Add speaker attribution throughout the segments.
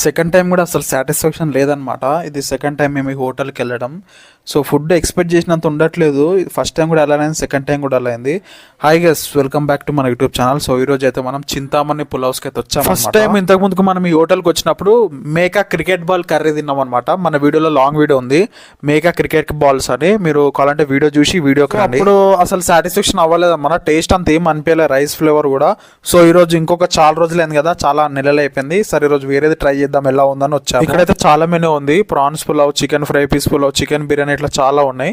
Speaker 1: Second time కూడా అసలు satisfaction లేదనమాట. ఇది సెకండ్ టైం మేము ఈ హోటల్కి వెళ్ళడం. సో ఫుడ్ ఎక్స్పెక్ట్ చేసినంత ఉండట్లేదు. ఫస్ట్ టైం కూడా అలా అయింది, సెకండ్ టైం కూడా అలా అయింది. Hi guys, welcome back to మన యూట్యూబ్ ఛానల్. సో ఈ రోజు అయితే మనం చింతామణి పులావ్స్కి అయితే వచ్చాము. ఫస్ట్ టైం ఇంతకు ముందుకు మనం ఈ హోటల్కి వచ్చినప్పుడు మేకా క్రికెట్ బాల్ కర్రీ తిన్నాం అనమాట. మన వీడియోలో లాంగ్ వీడియో ఉంది, మేకా క్రికెట్ బాల్స్ అని. మీరు కావాలంటే వీడియో చూసి వీడియోకి రండి. అప్పుడు అసలు సాటిస్ఫాక్షన్ అవ్వలేదు అన్నమాట. టేస్ట్ అంత ఏం అనిపించలేదు, రైస్ ఫ్లేవర్ కూడా. సో ఈ రోజు ఇంకొక చాలా రోజులైంది కదా, చాలా నెలలు అయిపోయింది. సరే ఈ రోజు వేరేది ట్రై చేద్దాం ఎలా ఉందని వచ్చాము. ఇక్కడైతే చాలా మెనూ ఉంది. Prawns pulao, chicken fry piece pulao, chicken biryani, ఇట్లా చాలా ఉన్నాయి.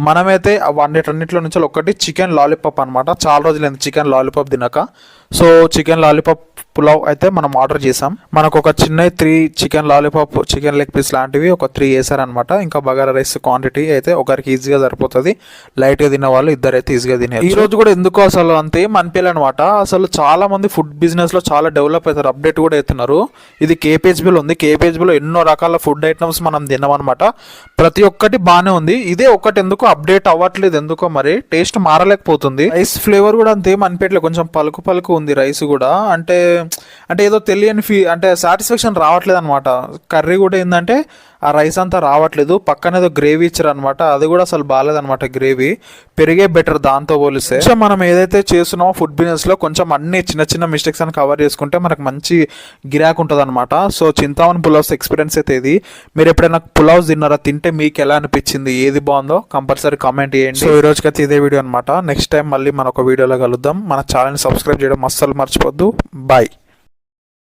Speaker 1: మనమైతే అన్నిట్లో నుంచి ఒకటి చికెన్ లాలీపాప్ అనమాట. చాలా రోజులైంది చికెన్ లాలీపాప్ తినక. సో చికెన్ లాలీపాప్ పులావ్ అయితే మనం ఆర్డర్ చేసాం. మనకు ఒక చిన్న 3 chicken lollipop, chicken leg piece లాంటివి ఒక 3 వేసారనమాట. ఇంకా బగారా రైస్ క్వాంటిటీ అయితే ఒకరికి ఈజీగా సరిపోతుంది. లైట్గా తిన్న వాళ్ళు ఇద్దరైతే ఈజీగా తినేది. ఈ రోజు కూడా ఎందుకో అసలు అంతే అనిపించాలన్నమాట. అసలు చాలా మంది ఫుడ్ బిజినెస్ లో చాలా డెవలప్ అవుతారు, అప్డేట్ కూడా అవుతున్నారు. ఇది కేపీహెచ్బీలో ఉంది. కేపీహెచ్బీలో ఎన్నో రకాల ఫుడ్ ఐటమ్స్ మనం తిన్నామన్నమాట. ప్రతి ఒక్కటి బాగానే ఉంది. ఇదే ఒకటి ఎందుకో అప్డేట్ అవ్వట్లేదు, ఎందుకో మరి టేస్ట్ మారలేకపోతుంది. రైస్ ఫ్లేవర్ కూడా అంతేం అనిపించలేదు, కొంచెం పలుకు పలుకు ఉంది రైస్ కూడా. అంటే ఏదో తెలియని అంటే సాటిస్ఫాక్షన్ రావట్లేదు అనమాట. కర్రీ కూడా ఏంటంటే ఆ రైస్ అంతా రావట్లేదు. పక్కన ఏదో గ్రేవీ ఇచ్చారు అనమాట, అది కూడా అసలు బాగాలేదనమాట. గ్రేవీ పెరిగే బెటర్ దాంతో పోలిస్తే. కొంచెం మనం ఏదైతే చేస్తున్నామో ఫుడ్ బిజినెస్ లో కొంచెం అన్ని చిన్న చిన్న మిస్టేక్స్ అని కవర్ చేసుకుంటే మనకు మంచి గిరాక్ ఉంటుంది అనమాట. సో చింతామణి పులావ్స్ ఎక్స్పీరియన్స్ అయితే ఇది. మీరు ఎప్పుడైనా పులావ్స్ తిన్నారా? తింటే మీకు ఎలా అనిపించింది, ఏది బాగుందో కంపల్సరీ కామెంట్ చేయండి. సో ఈ రోజుకైతే ఇదే వీడియో అనమాట. నెక్స్ట్ టైం మళ్ళీ మన ఒక వీడియోలో కలుద్దాం. మన ఛానల్ని సబ్స్క్రైబ్ చేయడం అస్సలు మర్చిపోద్దు. బాయ్.